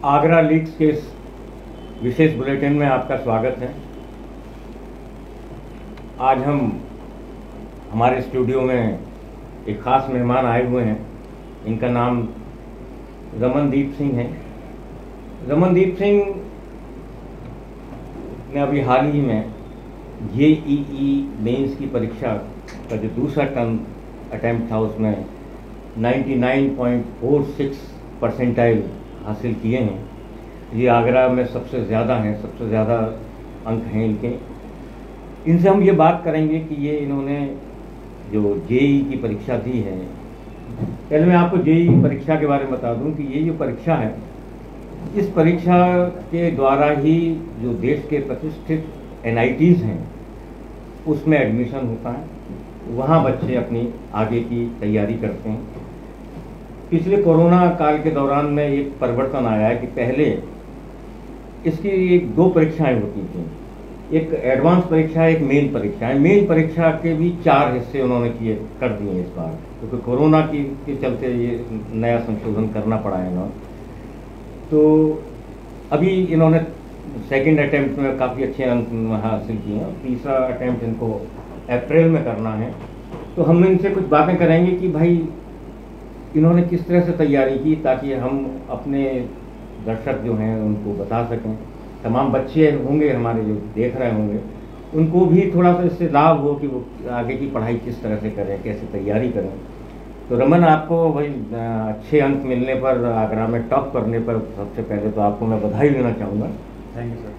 Agra leagues के इस विशेष bulletin में आपका स्वागत है। आज हम हमारे स्टूडियो में एक ख़ास मेहमान आए हुए हैं। इनका नाम रमनदीप सिंह है। रमनदीप सिंह ने अभी हाल ही में जेईई मेंस की परीक्षा का जो दूसरा टर्म अटैम्प्ट था उसमें 99.46 परसेंटाइल हासिल किए हैं। ये आगरा में सबसे ज़्यादा हैं, सबसे ज़्यादा अंक हैं इनके। इनसे हम ये बात करेंगे कि ये इन्होंने जो जेईई की परीक्षा दी है। पहले मैं आपको जेईई परीक्षा के बारे में बता दूं कि ये जो परीक्षा है, इस परीक्षा के द्वारा ही जो देश के प्रतिष्ठित एनआईटीज़ हैं उसमें एडमिशन होता है, वहाँ बच्चे अपनी आगे की तैयारी करते हैं। पिछले कोरोना काल के दौरान में एक परिवर्तन आया है कि पहले इसकी एक दो परीक्षाएं होती थी, एक एडवांस परीक्षा है, एक मेन परीक्षा है। मेन परीक्षा के भी 4 हिस्से उन्होंने कर दिए हैं इस बार, क्योंकि कोरोना के चलते ये नया संशोधन करना पड़ा है इन्होंने। तो अभी इन्होंने सेकंड अटेम्प्ट में काफ़ी अच्छे अंक हासिल किए हैं। तीसरा अटेम्प्ट इनको अप्रैल में करना है। तो हम इनसे कुछ बातें करेंगे कि भाई इन्होंने किस तरह से तैयारी की, ताकि हम अपने दर्शक जो हैं उनको बता सकें। तमाम बच्चे होंगे हमारे जो देख रहे होंगे, उनको भी थोड़ा सा इससे लाभ हो कि वो आगे की पढ़ाई किस तरह से करें, कैसे तैयारी करें। तो रमन, आपको भाई अच्छे अंक मिलने पर, आगरा में टॉप करने पर सबसे पहले तो आपको मैं बधाई देना चाहूँगा। Thank you sir.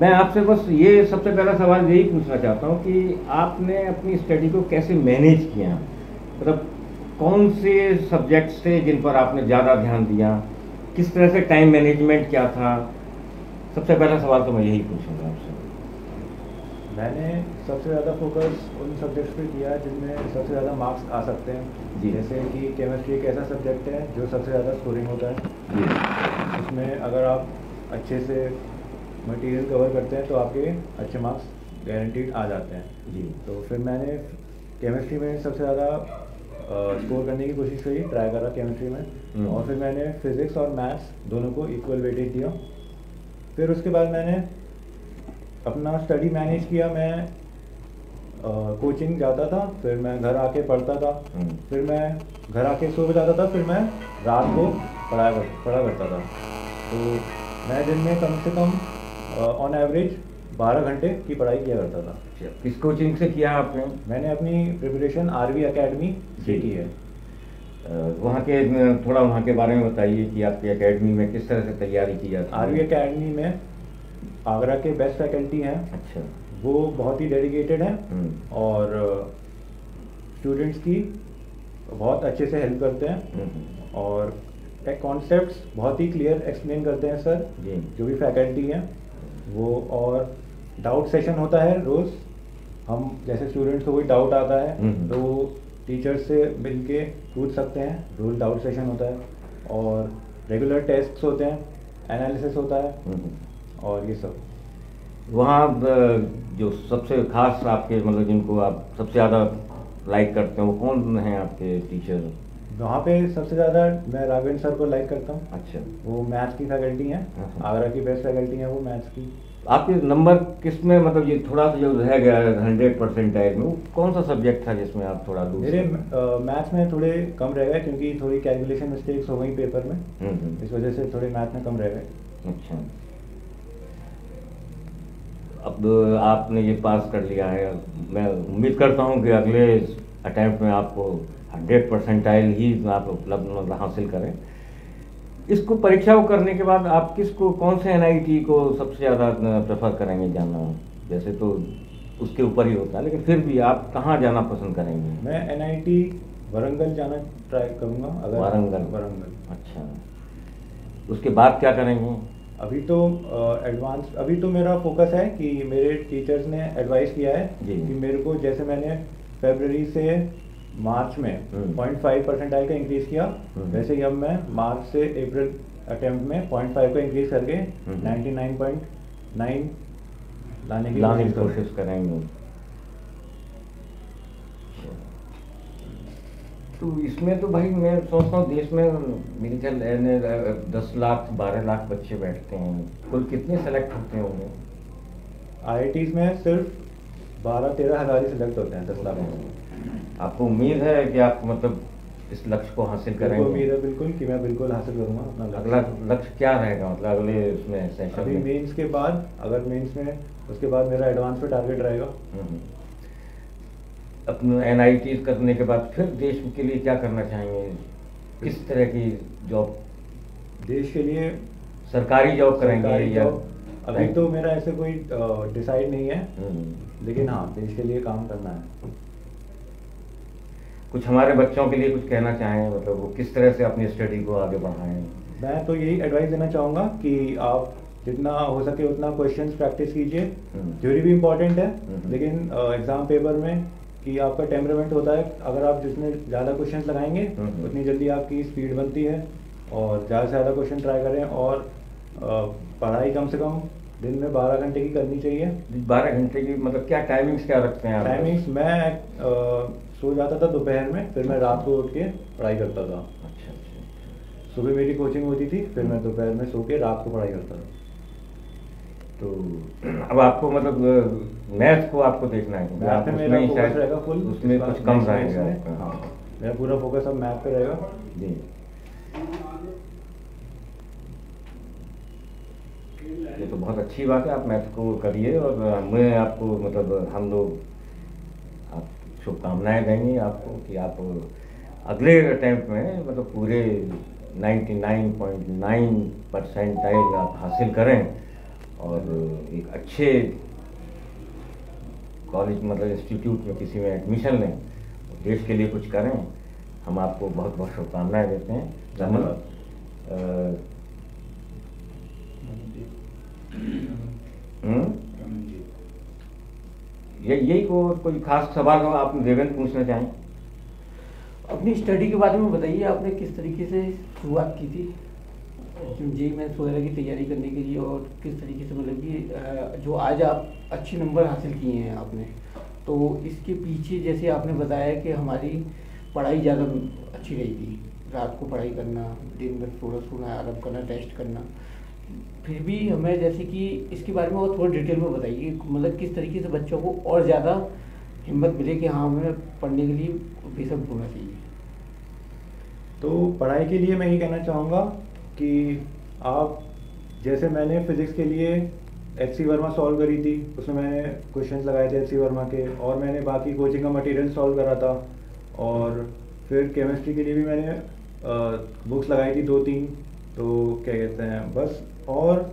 मैं आपसे बस ये सबसे पहला सवाल यही पूछना चाहता हूँ कि आपने अपनी स्टडी को कैसे मैनेज किया, मतलब कौन से सब्जेक्ट्स थे जिन पर आपने ज़्यादा ध्यान दिया, किस तरह से टाइम मैनेजमेंट क्या था। सबसे पहला सवाल तो मैं यही पूछूंगा आपसे। मैंने सबसे ज़्यादा फोकस उन सब्जेक्ट्स पे किया जिनमें सबसे ज़्यादा मार्क्स आ सकते हैं जी। जैसे कि केमिस्ट्री एक ऐसा सब्जेक्ट है जो सबसे ज़्यादा स्कोरिंग होता है जी। उसमें अगर आप अच्छे से मटेरियल कवर करते हैं तो आपके अच्छे मार्क्स गारंटीड आ जाते हैं जी। तो फिर मैंने केमिस्ट्री में सबसे ज़्यादा स्कोर करने की कोशिश करी, ट्राई करा केमिस्ट्री में। और फिर मैंने फिज़िक्स और मैथ्स दोनों को इक्वल वेटेज दिया। फिर उसके बाद मैंने अपना स्टडी मैनेज किया। मैं कोचिंग जाता था, फिर मैं घर आके पढ़ता था, फिर मैं घर आके सो जाता था, फिर मैं रात को पढ़ा करता था। तो मैं दिन में कम से कम ऑन एवरेज 12 घंटे की पढ़ाई किया करता था। किस कोचिंग से किया आपने? मैंने अपनी प्रिपरेशन आरवी एकेडमी से की है। वहाँ के थोड़ा वहाँ के बारे में बताइए कि आपकी एकेडमी में किस तरह से तैयारी की जाती है। आरवी एकेडमी में आगरा के बेस्ट फैकल्टी हैं। अच्छा। वो बहुत ही डेडिकेटेड हैं और स्टूडेंट्स की बहुत अच्छे से हेल्प करते हैं और टेक कॉन्सेप्ट्स बहुत ही क्लियर एक्सप्लेन करते हैं सर जी। जो भी फैकल्टी हैं वो। और डाउट सेशन होता है रोज़। हम जैसे स्टूडेंट्स को कोई डाउट आता है तो वो टीचर्स से मिलके पूछ सकते हैं। रोज़ डाउट सेशन होता है और रेगुलर टेस्ट्स होते हैं, एनालिसिस होता है और ये सब। वहाँ जो सबसे खास आपके, मतलब जिनको आप सबसे ज़्यादा लाइक करते हैं, वो कौन हैं आपके टीचर? वहाँ पे सबसे ज़्यादा मैं राघवेंद्र सर को लाइक करता हूँ। अच्छा। वो मैथ्स की फैकल्टी हैं, आगरा की बेस्ट फैकल्टी हैं वो मैथ्स की। आपके नंबर किस में, मतलब ये थोड़ा सा जो रह गया 100 परसेंटाइल में, वो कौन सा सब्जेक्ट था जिसमें आप थोड़ा दूर? मेरे मैथ्स में थोड़े कम रह गए क्योंकि थोड़ी कैलकुलेशन मिस्टेक्स हो गई पेपर में। इस वजह से थोड़े मैथ में कम रह गए। अच्छा। अब आपने ये पास कर लिया है, मैं उम्मीद करता हूँ कि अगले अटैम्प्ट में आपको 100 परसेंटाइल ही आप उपलब्ध, मतलब हासिल करें। इसको परीक्षा को करने के बाद आप किसको, कौन से एनआईटी को सबसे ज़्यादा प्रेफर करेंगे जाना? जैसे तो उसके ऊपर ही होता है, लेकिन फिर भी आप कहाँ जाना पसंद करेंगे? मैं एनआईटी वरंगल जाना ट्राई करूँगा। अगर वरंगल। अच्छा। उसके बाद क्या करेंगे? अभी तो एडवांस, अभी तो मेरा फोकस है कि मेरे टीचर्स ने एडवाइस किया है कि मेरे को, जैसे मैंने फरवरी से मार्च में 0.5 परसेंटाइल का इंक्रीज किया, वैसे ही अब मैं मार्च से अप्रैल अटेम्प्ट में 0.5 का इंक्रीज करके 99.9 लाने की कोशिश करेंगे। तो इसमें तो भाई मैं सोचता हूँ देश में मेरे ख्याल 10 लाख 12 लाख बच्चे बैठते हैं, कुल कितने सेलेक्ट होते होंगे? IITs में सिर्फ 12-13 हज़ार ही सिलेक्ट होते हैं 10 लाख में। आपको उम्मीद है कि आप मतलब इस लक्ष्य को हासिल करेंगे? उम्मीद है बिल्कुल कि मैं बिल्कुल हासिल करूंगा अपना अगला लक्ष्य क्या रहेगा, मतलब अगले उसमें सेशन अभी में? मेंस के बाद, अगर मेंस में उसके बाद मेरा एडवांस पे टारगेट रहेगा। अपने NIT करने के बाद फिर देश के लिए क्या करना चाहेंगे? किस तरह की जॉब? देश के लिए सरकारी जॉब करेंगे या? अभी तो मेरा ऐसे कोई डिसाइड नहीं है, लेकिन हाँ देश के लिए काम करना है। कुछ हमारे बच्चों के लिए कुछ कहना चाहें, मतलब वो किस तरह से अपनी स्टडी को आगे बढ़ाएं? मैं तो यही एडवाइस देना चाहूँगा कि आप जितना हो सके उतना क्वेश्चंस प्रैक्टिस कीजिए। थ्योरी भी इम्पोर्टेंट है, लेकिन एग्ज़ाम पेपर में कि आपका टेम्परामेंट होता है, अगर आप जितने ज़्यादा क्वेश्चंस लगाएंगे उतनी जल्दी आपकी स्पीड बनती है। और ज़्यादा से ज़्यादा क्वेश्चन ट्राई करें, और पढ़ाई कम से कम दिन में 12 घंटे की करनी चाहिए। 12 घंटे की मतलब क्या टाइमिंग्स क्या रखते हैं आप? टाइमिंग्स मैं सो जाता था दोपहर में, फिर मैं रात को उठ के पढ़ाई करता था। अच्छा। सुबह मेरी कोचिंग होती थी, फिर मैं दोपहर में सो के रात को पढ़ाई करता था। तो अब आपको मतलब मैथ को आपको देखना है, मैथ में मेरा फोकस रहेगा फुल, उसमें कुछ कम रहेगा। हाँ, मेरा पूरा फोकस अब मैथ पे रहेगा जी। ये तो बहुत अच्छी बात है, आप मैथ को करिए, और मैं आपको मतलब हम लोग आप शुभकामनाएं देंगे आपको कि आप अगले अटेम्प्ट में मतलब पूरे 99.9% आप हासिल करें, और एक अच्छे कॉलेज मतलब इंस्टीट्यूट में किसी में एडमिशन लें, देश के लिए कुछ करें। हम आपको बहुत बहुत शुभकामनाएं देते हैं। धन्यवाद। यही कोई खास सवाल हो आप देवेंद्र पूछना चाहें? अपनी स्टडी के बारे में बताइए, आपने किस तरीके से शुरुआत की थी जेईई मेंस वगैरह की तैयारी करने के लिए, और किस तरीके से मतलब कि जो आज आप अच्छे नंबर हासिल किए हैं आपने, तो इसके पीछे जैसे आपने बताया कि हमारी पढ़ाई ज़्यादा अच्छी रही थी, रात को पढ़ाई करना, दिन भर थोड़ा सोना, आराम करना, टेस्ट करना, फिर भी हमें जैसे कि इसके बारे में और थोड़ा डिटेल में बताइए, मतलब किस तरीके से बच्चों को और ज़्यादा हिम्मत मिले कि हाँ हमें पढ़ने के लिए बेशक होना चाहिए। तो पढ़ाई के लिए मैं ये कहना चाहूँगा कि आप, जैसे मैंने फिज़िक्स के लिए HC वर्मा सॉल्व करी थी, उसमें मैंने क्वेश्चंस लगाए थे HC वर्मा के, और मैंने बाकी कोचिंग का मटेरियल सॉल्व करा था। और फिर केमिस्ट्री के लिए भी मैंने बुक्स लगाई थी 2-3, तो क्या कहते हैं बस। और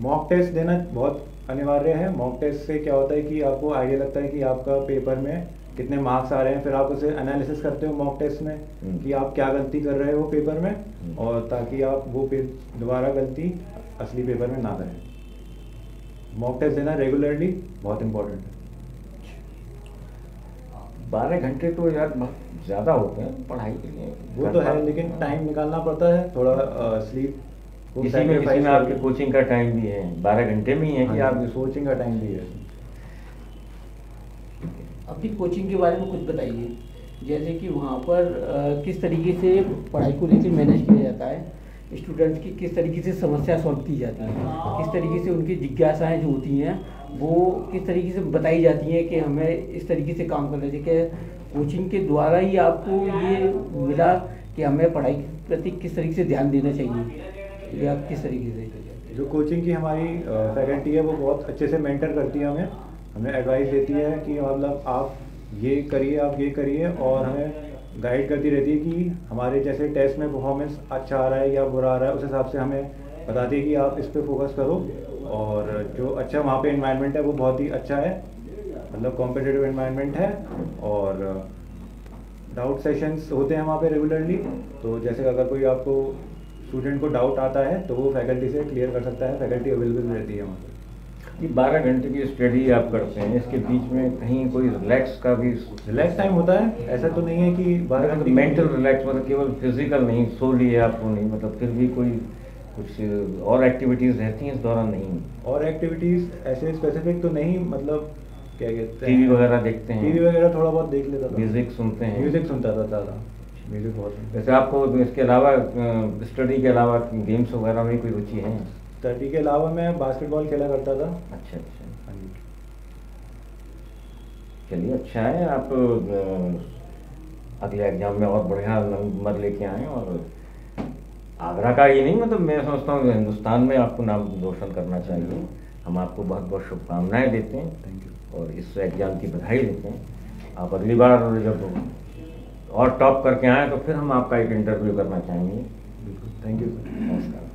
मॉक टेस्ट देना बहुत अनिवार्य है। मॉक टेस्ट से क्या होता है कि आपको आइडिया लगता है कि आपका पेपर में कितने मार्क्स आ रहे हैं, फिर आप उसे एनालिसिस करते हो मॉक टेस्ट में कि आप क्या गलती कर रहे हो पेपर में, और ताकि आप वो दोबारा गलती असली पेपर में ना करें। मॉक टेस्ट देना रेगुलरली बहुत इम्पोर्टेंट है। 12 घंटे तो यार बहुत ज़्यादा होते हैं पढ़ाई के लिए। वो तो है, लेकिन टाइम निकालना पड़ता है थोड़ा, स्लीप इसी में आपके कोचिंग का टाइम भी है, 12 घंटे में ही है कि आप कोचिंग का टाइम भी है। अपनी कोचिंग के बारे में कुछ बताइए, जैसे कि वहाँ पर किस तरीके से पढ़ाई को लेकर मैनेज किया जाता है, स्टूडेंट्स की किस तरीके से समस्या सॉल्व की जाती है, किस तरीके से उनकी जिज्ञासाएं जो होती हैं वो किस तरीके से बताई जाती हैं कि हमें इस तरीके से काम करना चाहिए। कि कोचिंग के द्वारा ही आपको ये मिला कि हमें पढ़ाई के प्रति किस तरीके से ध्यान देना चाहिए, या किस तरीके से? जो कोचिंग की हमारी फैकल्टी है वो बहुत अच्छे से मेंटर करती है, हमें एडवाइस देती है कि मतलब आप ये करिए, आप ये करिए, और हमें गाइड करती रहती है कि हमारे जैसे टेस्ट में परफॉर्मेंस अच्छा आ रहा है या बुरा आ रहा है, उस हिसाब से हमें बताती है कि आप इस पे फोकस करो। और जो अच्छा वहाँ पे एनवायरनमेंट है वो बहुत ही अच्छा है, मतलब कॉम्पिटिटिव एनवायरनमेंट है। और डाउट सेशंस होते हैं वहाँ पे रेगुलरली, तो जैसे अगर कोई आपको स्टूडेंट को डाउट आता है तो वो फैकल्टी से क्लियर कर सकता है, फैकल्टी अवेलेबल रहती है वहाँ पे। ये 12 घंटे की स्टडी आप करते हैं, इसके बीच में कहीं कोई रिलैक्स का भी रिलैक्स टाइम होता है? ऐसा तो नहीं है कि 12 घंटे मेंटल रिलैक्स, मतलब केवल फिजिकल नहीं, सो लिए आपको नहीं, मतलब फिर भी कोई कुछ और एक्टिविटीज़ रहती हैं इस दौरान? नहीं, और एक्टिविटीज़ ऐसे स्पेसिफिक तो नहीं, मतलब क्या कहते हैं, टीवी वगैरह देखते हैं? टीवी वगैरह थोड़ा बहुत देख लेता था। म्यूजिक सुनते हैं? म्यूजिक सुनता था ज़्यादा, म्यूजिक बहुत। वैसे आपको इसके अलावा स्टडी के अलावा गेम्स वगैरह में कोई रुचि है? स्टडी के अलावा मैं बास्केटबॉल खेला करता था। अच्छा अच्छा, हाँ जी। चलिए अच्छा है, आप अगले एग्जाम में और बढ़िया नंबर लेके आएँ, और आगरा का ही नहीं, मतलब मैं समझता हूँ हिंदुस्तान में आपको नाम रोशन करना चाहिए। हम आपको बहुत बहुत शुभकामनाएं देते हैं। Thank you. और इस एग्ज़ाम की बधाई देते हैं। आप अगली बार जब और टॉप करके आएँ तो फिर हम आपका एक इंटरव्यू करना चाहेंगे। बिल्कुल, थैंक यू सर। नमस्कार।